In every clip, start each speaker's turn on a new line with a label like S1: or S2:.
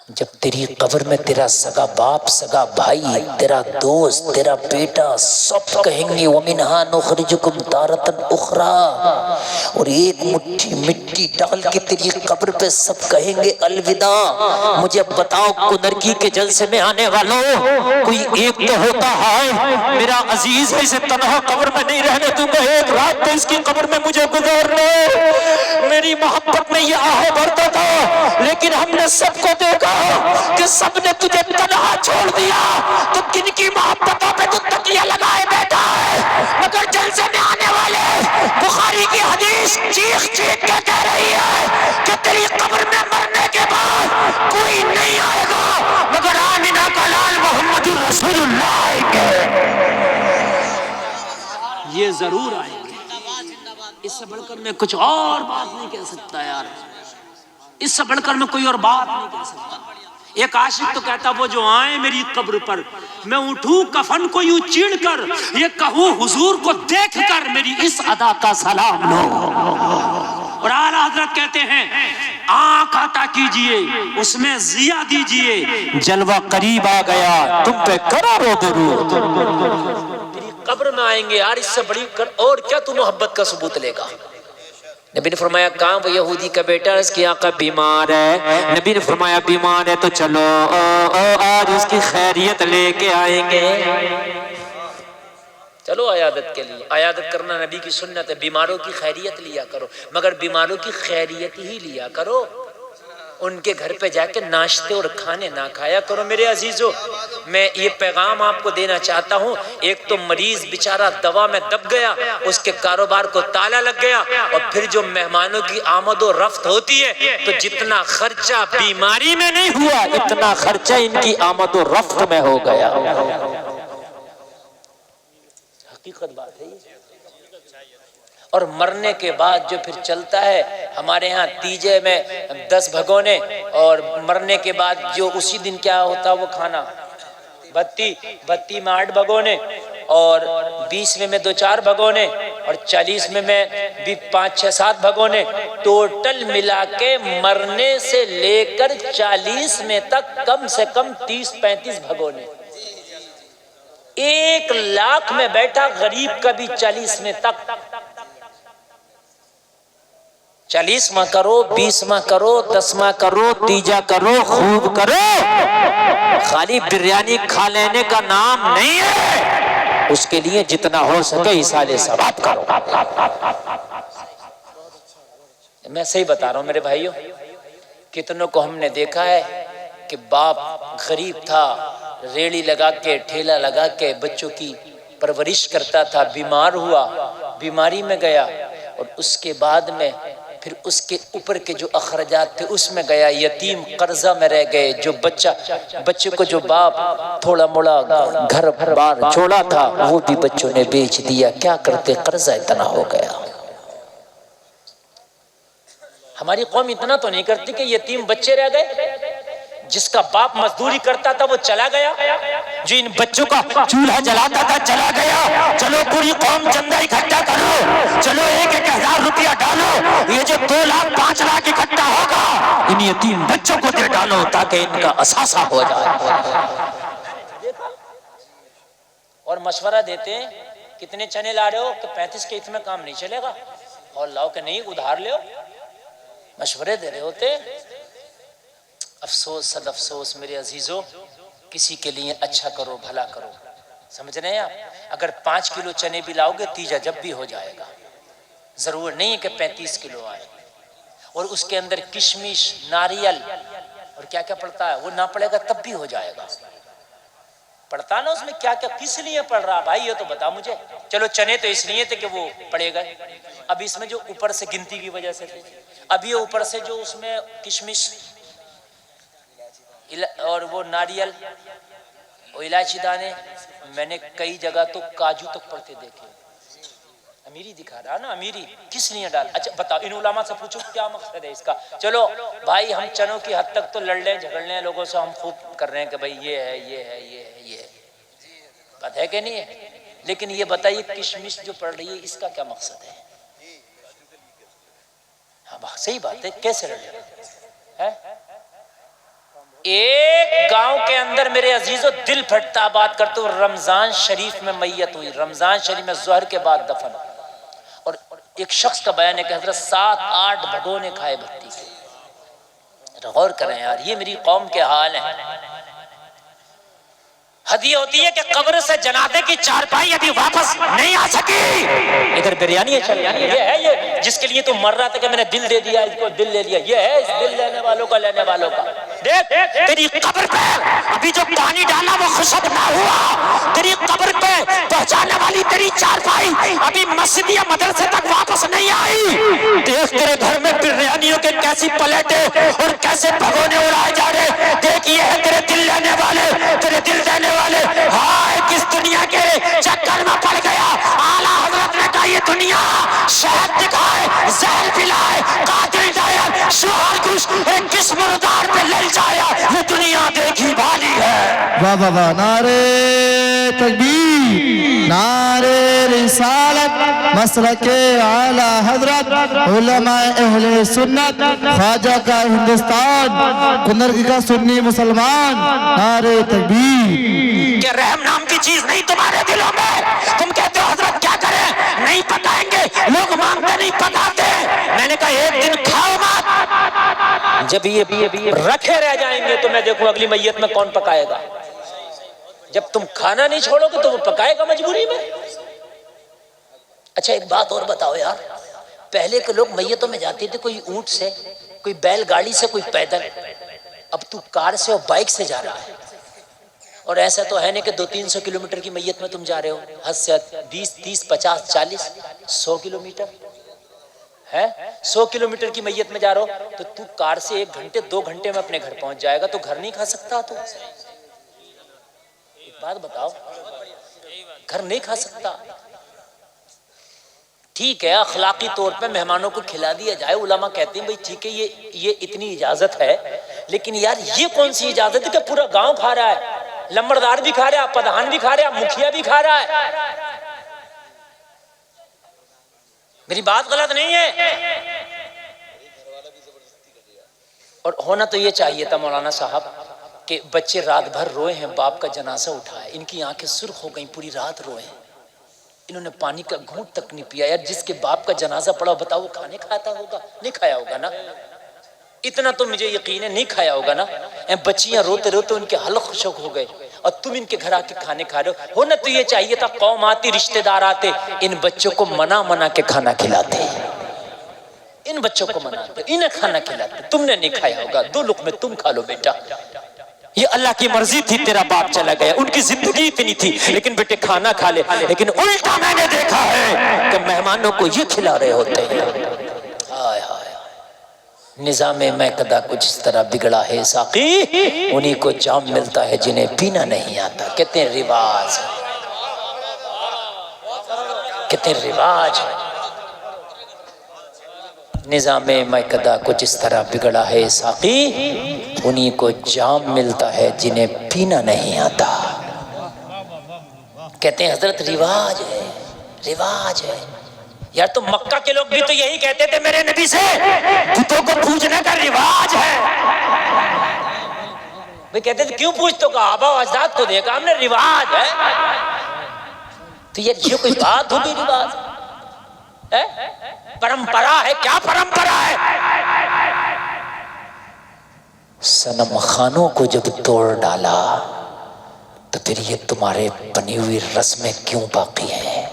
S1: جب تیری قبر میں تیرا سگا باپ، سگا بھائی، تیرا دوست، تیرا بیٹا سب کہیں گے وَمِنْهَا نُخْرِجُكُمْ تَارَةً أُخْرَىٰ، اور ایک مٹھی مٹی ڈال کے تیری قبر پہ سب کہیں گے الوداع۔ مجھے بتاؤ کنرکی کے جلسے میں آنے والوں، کوئی ایک تو ہوتا ہے میرا عزیز ہے، اسے تنہا قبر میں نہیں رہنے دوں گا، ایک رات تو اس کی قبر میں مجھے گزار لو۔ میری محبت میں یہ آہ بھرتا تھا، لیکن ہم نے سب کو دیکھا کہ سب نے تجھے تنہا چھوڑ دیا، تو کن کی محبتوں پہ تو تکیہ لگائے بیٹھا ہے۔ مگر جلسے میں آنے والے، بخاری کی حدیث چیخ چیخ کے کہہ رہی ہے کہ تیری قبر میں مرنے کے بعد کوئی نہیں آئے گا مگر آمنہ کا لال محمد رسول اللہ کے، یہ ضرور آئیں گے۔ اس سے بڑھ کر میں کچھ اور بات نہیں کہہ سکتا یار، اس سے بڑھ کر میں کوئی اور بات نہیں کہہ سکتا۔ ایک عاشق تو کہتا وہ جو آئیں میری قبر پر، میں اٹھوں کفن کو یوں چیڑ کر، یہ کہوں حضور کو دیکھ کر میری اس ادا کا سلام لو۔ اور اعلیٰ حضرت کہتے ہیں آنکھ عطا کیجئے اس میں ضیاء دیجئے، جلوہ قریب آ گیا تم پہ کرو درود۔ تیری قبر میں آئیں گے یار، اس سے بڑی اور کیا تو محبت کا ثبوت لے گا؟ نبی نے فرمایا کہاں وہ یہودی کا بیٹا، اس کی آقا بیمار ہے، نبی نے فرمایا بیمار ہے تو چلو آج اس کی خیریت لے کے آئیں گے، چلو عیادت کے لیے۔ عیادت کرنا نبی کی سنت ہے، بیماروں کی خیریت لیا کرو، مگر بیماروں کی خیریت ہی لیا کرو، ان کے گھر پہ جا کے ناشتے اور کھانے نہ کھایا کرو۔ میرے عزیزو، میں یہ پیغام آپ کو دینا چاہتا ہوں، ایک تو مریض بیچارہ دوا میں دب گیا، اس کے کاروبار کو تالا لگ گیا، اور پھر جو مہمانوں کی آمد و رفت ہوتی ہے تو جتنا خرچہ بیماری میں نہیں ہوا اتنا خرچہ ان کی آمد و رفت میں ہو گیا۔ حقیقت بات ہے یہ۔ اور مرنے کے بعد جو پھر چلتا ہے، ہمارے ہاں تیجے میں 10 بھگونے، اور مرنے کے بعد جو اسی دن کیا ہوتا وہ کھانا، بتی میں 8 بھگونے، اور 20 میں 2-4 بھگونے، اور 40 میں بھی 5-6-7 بھگونے، ٹوٹل ملا کے مرنے سے لے کر 40 میں تک کم سے کم 30-35 بھگونے۔ 1 لاکھ میں بیٹھا غریب کا بھی 40 میں تک، 40واں کرو، 20واں کرو، 10واں کرو، تیجا کرو، خوب کرو، خالی بریانی کھا لینے کا نام نہیں ہے، اس کے لیے جتنا ہو سکے ایصال ثواب کرو۔ میں صحیح بتا رہا ہوں میرے بھائیوں، کتنوں کو ہم نے دیکھا ہے کہ باپ غریب تھا، ریڑی لگا کے ٹھیلا لگا کے بچوں کی پرورش کرتا تھا، بیمار ہوا، بیماری میں گیا، اور اس کے بعد میں پھر اس کے اوپر کے جو اخراجات تھے اس میں گیا، یتیم قرضہ میں رہ گئے، جو بچے کو جو باپ تھوڑا موڑا گھر بار چھوڑا تھا وہ بھی بچوں نے بیچ دیا، کیا کرتے قرضہ اتنا ہو گیا۔ ہماری قوم اتنا تو نہیں کرتی کہ یتیم بچے رہ گئے، جس کا باپ مزدوری کرتا تھا وہ چلا گیا، جو ان بچوں کا چولہا جلاتا تھا چلا گیا، چلو پوری قوم چندہ اکٹھا کرو، چلو 1,000 روپیہ ڈالو، یہ جو 2 لاکھ 5 لاکھ اکٹھا ہوگا ان یتیم بچوں کو دے ڈالو تاکہ ان کا اثاثہ ہو جائے۔ اور مشورہ دیتے ہیں کتنے چنے لا رہے ہو کہ 35 کے اتنے کام نہیں چلے گا، اور لاؤ کہ نہیں ادھار لے، مشورے دے رہے ہوتے۔ افسوس صد افسوس میرے عزیزو، کسی کے لیے اچھا کرو بھلا کرو، سمجھ رہے ہیں آپ؟ اگر 5 کلو چنے بھی لاؤ گے تیجا جب بھی ہو جائے گا، ضرور نہیں ہے کہ 35 کلو آئے، اور اس کے اندر کشمش ناریل اور کیا کیا پڑتا ہے وہ نہ پڑے گا تب بھی ہو جائے گا۔ پڑتا نا اس میں کیا کیا، کس لیے پڑ رہا بھائی یہ تو بتا مجھے۔ چلو چنے تو اس لیے تھے کہ وہ پڑے گئے، اب اس میں جو اوپر سے گنتی کی وجہ سے تھے، اب یہ اوپر سے جو اس میں کشمش اور وہ ناریل اور الائچی دانے، میں نے کئی جگہ تو کاجو تک پڑتے دیکھے۔ امیری دکھا رہا نا، امیری کس لیے ڈال؟ اچھا بتاؤ ان علماء سے پوچھو کیا مقصد ہے اس کا۔ چلو بھائی ہم چنوں کی حد تک تو لڑ لیں جھگڑ لیں، لوگوں سے ہم خوب کر رہے ہیں کہ بھائی یہ ہے یہ ہے یہ ہے یہ ہے، بات ہے کہ نہیں ہے؟ لیکن یہ بتائیے کشمش جو پڑ رہی ہے اس کا کیا مقصد ہے؟ ہاں صحیح بات ہے، کیسے لڑ رہے ہیں؟ ایک گاؤں کے اندر میرے عزیزو دل پھٹتا، بات کرتے ہو، رمضان شریف میں میت ہوئی، رمضان شریف میں ظہر کے بعد دفن، اور ایک شخص کا بیان ہے کہ حضرت 7-8 بھگونے کھائے بھٹی کے۔ غور کریں یار، یہ میری قوم کے حال ہیں۔ حد یہ ہوتی ہے کہ قبر سے جنازے کی چارپائی ابھی واپس نہیں آ سکی، ادھر بریانی ہے چل رہی ہے، یہ ہے یہ جس کے لیے تم مر رہا تھا کہ میں نے دل دے دیا، اس کو دل لے لیا، یہ ہے اس دل لینے والوں کا، لینے والوں کا۔ دیکھ تیری قبر پہ ابھی جو پانی ڈالا وہ خشک نہ ہوا، تیری قبر پہ پہنچانے والی تیری چارپائی ابھی مسجد یا مدرسے تک واپس نہیں آئی۔ دیکھ تیرے گھر میں بریانیوں کے کیسی پلیٹیں اور کیسے بھگونے اڑائے جا رہے، دیکھ یہ ہے تیرے دل لینے والے، تیرے دل دینے والے۔ ہائے کس دنیا کے چکر میں پڑ گیا، اعلیٰ حضرت نے کہا یہ دنیا شہد دکھائے، زہر پلائے، قاتل ڈائر، شوہر کش، ایک کس مردار پہ لل جایا، یہ دنیا دیکھی بھالی ہے۔
S2: واہ واہ واہ، نعرے تکبیر، نعرے رسالت، مسلک اعلیٰ حضرت علماء اہل سنت، خواجہ کا ہندوستان، کنرگی کا سنی مسلمان، نعرے تکبیر۔
S1: کہ رحم نام کی چیز نہیں تمہارے دلوں میں، تم کہتے ہو حضرت کیا کریں، نہیں پکائیں گے، لوگ مانگتے نہیں پکاتے، میں نے کہا ایک دن کھاؤ مت، جب یہ رکھے رہ جائیں گے تو میں دیکھوں اگلی میت میں کون پکائے گا۔ جب تم کھانا نہیں چھوڑو گے تو وہ پکائے گا مجبوری میں۔ اچھا ایک بات اور بتاؤ یار، پہلے کے لوگ میتوں میں جاتے تھے، کوئی اونٹ سے، کوئی بیل گاڑی سے، کوئی پیدل، اب تو کار سے اور بائک سے جا رہا ہے، اور ایسا تو ہے نہیں کہ 200-300 کلومیٹر کی میت میں تم جا رہے ہو، حد سے 20-30 50 40 100 کلومیٹر ہے، 100 کلومیٹر کی میت میں جا رہا ہو تو تو کار سے 1 گھنٹے 2 گھنٹے میں اپنے گھر پہنچ جائے گا، تو گھر نہیں کھا سکتا؟ تو ایک بات بتاؤ، گھر نہیں کھا سکتا؟ ٹھیک ہے اخلاقی طور پہ مہمانوں کو کھلا دیا جائے، علماء کہتے ہیں بھئی ٹھیک ہے یہ اتنی اجازت ہے، لیکن یار یہ کون سی اجازت ہے کہ پورا گاؤں کھا رہا ہے، لمبردار بھی کھا رہا ہے، پردھان بھی کھا رہا ہے، مکھیا بھی کھا رہا ہے۔ میری بات غلط نہیں ہے؟ اور ہونا تو یہ چاہیے تھا مولانا صاحب کہ بچے رات بھر روئے ہیں، باپ کا جنازہ اٹھائے، ان کی آنکھیں سرخ ہو گئیں، پوری رات روئے ہیں، انہوں نے پانی کا گھونٹ تک نہیں پیا۔ یار جس کے باپ کا جنازہ پڑا بتاؤ وہ کھانے کھاتا ہوگا؟ نہیں کھایا ہوگا نا، اتنا تو مجھے یقین ہے نہیں کھایا ہوگا نا۔ بچیاں روتے روتے ان کے حلق خشک ہو گئے اور تم ان کے گھر آ کے کھانے کھا رہے ہو۔ ہونا تو یہ چاہیے تھا قوم آتی، رشتہ دار آتے، ان بچوں کو منا کے کھانا کھلاتے، ان بچوں کو مناتے، انہیں کھانا کھلاتے۔ تم نے نہیں کھایا ہوگا، 2 لقمے تم کھا لو بیٹا، یہ اللہ کی مرضی تھی، تیرا باپ چلا گیا، ان کی زندگی اتنی تھی، لیکن بیٹے کھانا کھا لے۔ لیکن الٹا میں نے دیکھا ہے کہ مہمانوں کو یہ کھلا رہے ہوتے ہیں۔ ہائے ہائے، نظام میکدہ کچھ اس طرح بگڑا ہے ساقی، انہی کو جام ملتا ہے جنہیں پینا نہیں آتا۔ کہتے ہیں رواج، کہتے ہیں رواج، نظام میکدہ کچھ اس طرح بگڑا ہے ساقی، انہی کو جام ملتا ہے جنہیں پینا نہیں آتا۔ کہتے ہیں حضرت رواج ہے، رواج ہے۔ یار تو مکہ کے لوگ بھی تو یہی کہتے تھے میرے نبی سے، بتوں کو پوجنے کا رواج ہے۔ وہ کہتے تھے کیوں پوچھتے ہو؟ کہا آبا و اجداد کو دیکھا ہم نے، رواج ہے۔ تو یہ کوئی بات ہوگی رواج ہے؟ پرمپرا ہے، کیا پرمپرا ہے؟ صنم خانوں کو جب توڑ ڈالا تو پھر یہ تمہارے بنی ہوئی رسمیں کیوں باقی ہیں؟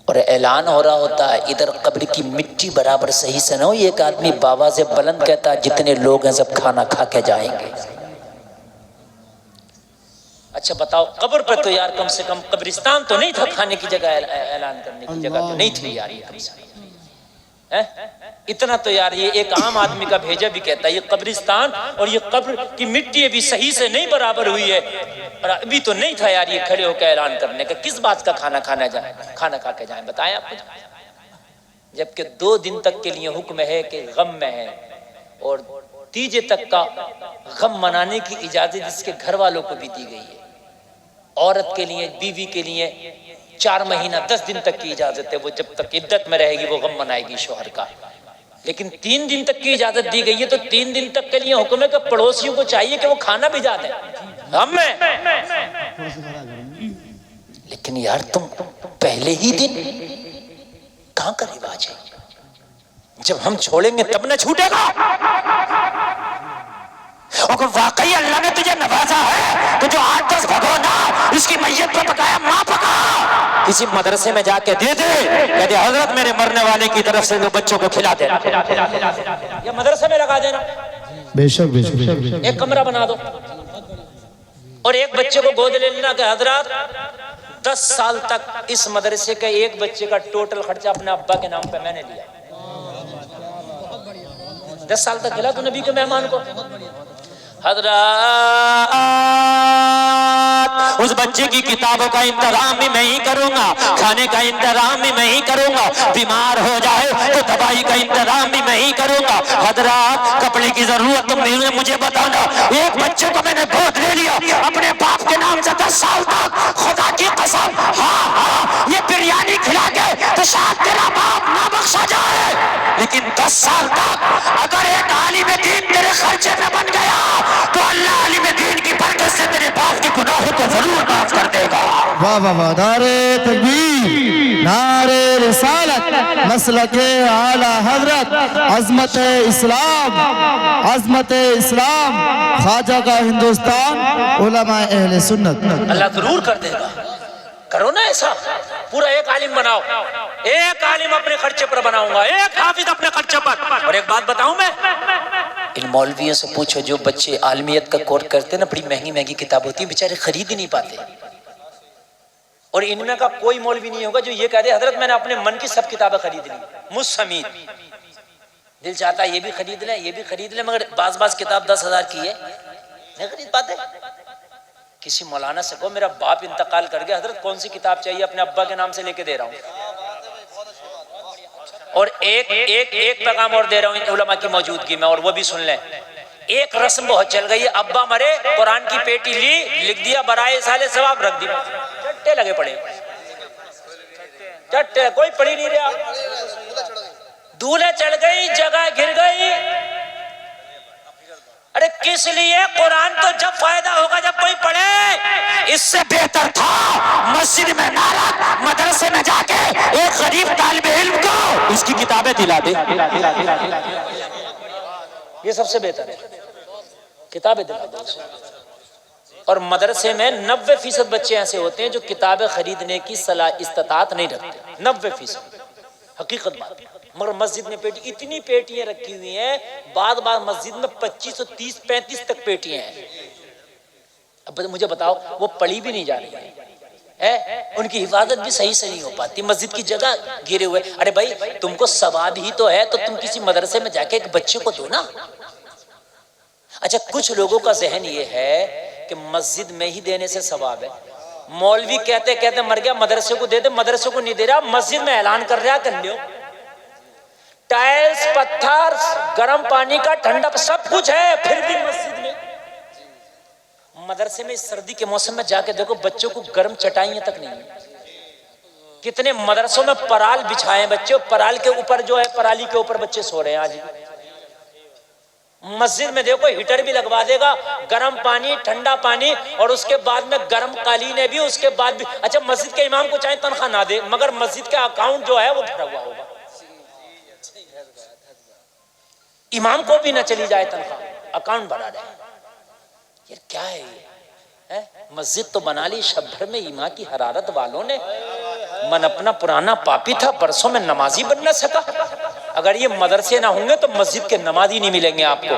S1: اور اعلان ہو رہا ہوتا ہے ادھر قبر کی مٹی برابر صحیح سے نہ ہو، یہ ایک آدمی بآواز بلند کہتا ہے جتنے لوگ ہیں سب کھانا کھا کے جائیں گے۔ اچھا بتاؤ قبر پہ تو یار کم سے کم قبرستان تو نہیں تھا، کھانے کی جگہ اعلان کرنے کی جگہ تو نہیں تھی یار، یہ کم سے کم اتنا تو یار یہ ایک عام آدمی کا بھیجا بھی کہتا ہے یہ قبرستان اور یہ قبر کی مٹی ابھی صحیح سے نہیں برابر ہوئی ہے، اور ابھی تو نہیں تھا یار یہ کھڑے ہو کے اعلان کرنے کا۔ کس بات کا کھانا کھانا جائیں، کھانا کھا کے جائیں، بتائیں آپ مجھے؟ جبکہ 2 دن تک کے لیے حکم ہے کہ غم میں ہے، اور 3 تک کا غم منانے کی اجازت جس کے گھر والوں کو بھی دی گئی ہے۔ عورت کے لیے، بیوی کے لیے 4 مہینہ 10 دن تک کی اجازت ہے، وہ جب تک عدت میں رہے گی وہ غم منائے گی شوہر کا۔ لیکن 3 دن تک کی اجازت دی گئی ہے تو 3 دن تک کے لیے حکم ہے کہ پڑوسیوں کو چاہیے کہ وہ کھانا بھیجا دیں ہم میں. لیکن یار تم پہلے ہی دن کہاں کا رواج ہے؟ جب ہم چھوڑیں گے تب نہ چھوٹے گا. اگر واقعی اللہ نے تجھے نوازا ہے تو جو 8-10 بھگونا اس کی میت پہ پکایا ماں پکا کسی مدرسے میں جا کے دے دے، کہہ دے حضرت میرے مرنے والے کی طرف سے بچوں کو کھلا دینا، یا مدرسے میں لگا دینا.
S2: بے شک بے شک.
S1: ایک کمرہ بنا دو اور ایک بچے کو گود لے لینا کہ حضرات 10 سال تک اس مدرسے کے ایک بچے کا ٹوٹل خرچہ اپنے ابا کے نام پہ میں نے لیا. 10 سال تک کھلا تو نبی کے مہمان کو. حضرات اس بچے کی کتابوں کا انتظام بھی میں ہی کروں گا، کھانے کا انتظام بھی میں ہی کروں گا، بیمار ہو جائے تو دوائی کا انتظام بھی میں ہی کروں گا. حضرات کپڑے کی ضرورت تم نہیں ہے مجھے بتانا. ایک بچے کو میں نے گود لے لیا اپنے باپ کے نام سے 10 سال تک، خدا کی قسم ہاں یہ بریانی کھلا کے تو شاید تیرا باپ نہ بخشا جائے، لیکن 10 سال تک اگر ایک عالم دین تیرے خرچے میں بن گیا تو اللہ عالم دین کی برکت سے تیرے باپ کے گناہوں کو ضرور معاف کر دے گا.
S2: واہ واہ واہ. نعرے تکبیر، نعرے رسالت، مسلک اعلی حضرت، عظمت اسلام، عظمت اسلام، خواجہ کا ہندوستان، علماء اہل سنت.
S1: اللہ ضرور کر دے گا. کرو نا ایسا، پورا ایک عالم بناؤ، ایک عالم اپنے خرچے پر بناؤں گا، ایک حافظ اپنے خرچے پر. اور ایک بات بتاؤں میں، ان مولویوں سے پوچھو جو بچے عالمیت کا کورس کرتے ہیں نا، بڑی مہنگی مہنگی کتاب ہوتی ہیں، بیچارے خرید ہی نہیں پاتے. اور ان میں کا کوئی مولوی نہیں ہوگا جو یہ کہہ دے حضرت میں نے اپنے من کی سب کتابیں خرید لی، مجھ سمیت. دل چاہتا ہے یہ بھی خرید لیں یہ بھی خرید لیں، مگر بعض کتاب 10,000 کی ہے نہیں خرید پاتے. کسی مولانا سے کہو میرا باپ انتقال کر گیا حضرت کون سی کتاب چاہیے، اپنے ابا کے نام سے لے کے دے رہا ہوں. اور ایک پیغام اور دے رہا ہوں علماء کی موجودگی میں، اور وہ بھی سن لیں. ایک رسم بہت چل گئی ہے، ابا مرے قرآن کی پیٹی لی، لکھ دیا برائے سالے ثواب، رکھ دی، چٹے لگے پڑے، چٹے کوئی پڑھی نہیں رہا. دولے چڑھ گئی، جگہ گر گئی. ارے کس لیے؟ قرآن تو جب فائدہ ہوگا جب کوئی پڑھے. اس سے بہتر تھا مسجد میں نہ، مدرسے میں جا کے ایک غریب طالب علم کو اس کی کتابیں دلا دے. یہ سب سے بہتر ہے، کتابیں دلا دے. اور مدرسے میں 90% بچے ایسے ہوتے ہیں جو کتابیں خریدنے کی استطاعت نہیں رکھتے، 90% حقیقت بات. مگر مسجد میں اتنی پیٹیاں رکھی ہوئی ہیں، بعد مسجد میں 25 اور 30 35 تک پیٹیاں ہیں. اب مجھے بتاؤ وہ پڑھی بھی نہیں جا رہی ہے، ان کی حفاظت بھی صحیح سے نہیں ہو پاتی، مسجد کی جگہ گرے ہوئے. ارے بھائی تم کو ثواب ہی تو ہے تو تم کسی مدرسے میں جا کے ایک بچے کو دو نا. اچھا کچھ لوگوں کا ذہن یہ ہے کہ مسجد میں ہی دینے سے ثواب ہے. مولوی کہتے مر گیا مدرسے کو دے دے، مدرسے کو نہیں دے رہا، مسجد میں اعلان کر رہا کر لو. ٹائلز، پتھر، گرم پانی کا ٹھنڈا سب کچھ ہے، پھر بھی مسجد میں. مدرسے میں اس سردی کے موسم میں جا کے دیکھو بچوں کو گرم چٹائیاں تک نہیں ہیں. کتنے مدرسوں میں پرال بچھائے بچے، پرال کے اوپر جو ہے پرالی کے اوپر بچے سو رہے ہیں. آج مسجد میں دیکھو ہیٹر بھی لگوا دے گا، گرم پانی ٹھنڈا پانی، اور اس کے بعد میں گرم قالینیں بھی، اس کے بعد بھی. اچھا مسجد کے امام کو چاہے تنخواہ نہ دے مگر مسجد کا اکاؤنٹ جو ہے وہ بھرا ہوا ہوگا. امام کو بھی نہ چلی جائے تنخواہ، اکاؤنٹ بنا رہے. یہ کیا ہے یہ؟ مسجد تو بنا لی شب بھر میں ایمان کی حرارت والوں نے. من اپنا پرانا پاپی تھا، برسوں میں نمازی بن نہ سکا. اگر یہ مدرسے نہ ہوں گے تو مسجد کے نمازی نہیں ملیں گے آپ کو.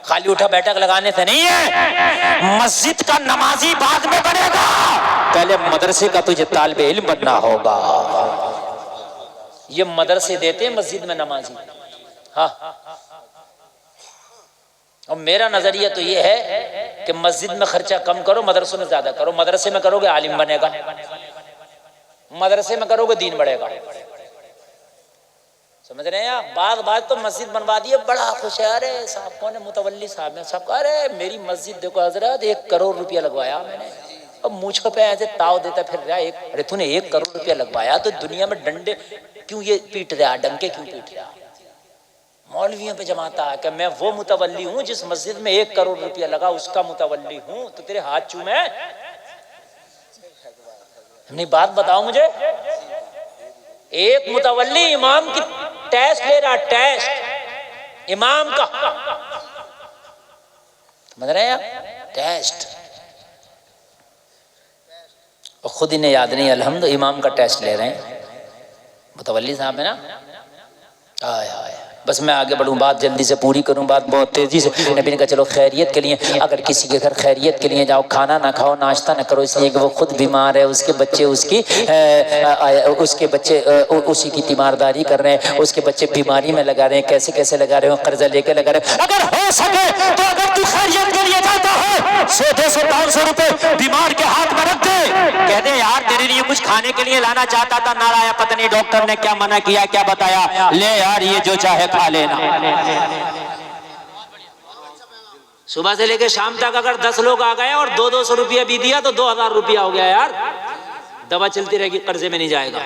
S1: خالی اٹھا بیٹھک لگانے سے نہیں ہے، مسجد کا نمازی بعد میں بنے گا، پہلے مدرسے کا تجھے طالب علم بننا ہوگا. یہ مدرسے دیتے ہیں مسجد میں نمازی. ہاں اور میرا نظریہ تو یہ ہے کہ مسجد میں خرچہ کم کرو، مدرسوں میں زیادہ کرو. مدرسے میں کرو گے عالم بنے گا، مدرسے میں کرو گے دین بڑھے گا. سمجھ رہے ہیں آپ؟ بات تو مسجد بنوا دی ہے، بڑا خوش ہے. ارے صاحب کون ہے؟ متولی صاحب نے صاحب کہا ارے میری مسجد دیکھو حضرت 1 کروڑ روپیہ لگوایا میں نے. اب مجھ پہ ایسے تاؤ دیتا پھر رہا. ارے تو نے 1 کروڑ روپیہ لگوایا تو دنیا میں ڈنڈے کیوں یہ پیٹ رہا، ڈنکے کیوں پیٹ رہا؟ مولویوں پہ جماتا ہے کہ میں وہ متولی ہوں جس مسجد میں 1 کروڑ روپیہ لگا اس کا متولی ہوں، تو تیرے ہاتھ چومے؟ نہیں بات بتاؤ مجھے، ایک متولی امام کی ٹیسٹ لے رہا، ٹیسٹ امام کا، سمجھ رہے ہیں آپ؟ ٹیسٹ، اور خود انہیں یاد نہیں الحمد امام کا ٹیسٹ لے رہے ہیں، متولی صاحب ہے نا۔ آئے آئے بس میں آگے بڑھوں، بات جلدی سے پوری کروں، بات بہت تیزی سے۔ نبی نے کہا چلو خیریت کے لیے، اگر کسی کے گھر خیریت کے لیے جاؤ، کھانا نہ کھاؤ، ناشتہ نہ کرو، اس لیے کہ وہ خود بیمار ہے، اس کے بچے اسی کی تیمارداری کر رہے ہیں، اس کے بچے بیماری میں لگا رہے ہیں، کیسے کیسے لگا رہے ہیں، قرضہ لے کے لگا رہے ہیں۔ اگر ہو سکے تو اگر تو خیریت کے لیے جاتا ہے 100 200 500 روپے بیمار کے ہاتھ میں رکھ دے، کہہ دے یار تیرے لیے کچھ کھانے کے لیے لانا چاہتا تھا، نہ لایا، پتہ نہیں ڈاکٹر نے کیا منع کیا، کیا بتایا، لے یار یہ جو چاہے کھا لینا۔ صبح سے لے کے شام تک اگر 10 لوگ آ گئے اور 200 روپیہ بھی دیا تو 2000 روپیہ ہو گیا، یار دوا چلتی رہے گی، قرضے میں نہیں جائے گا۔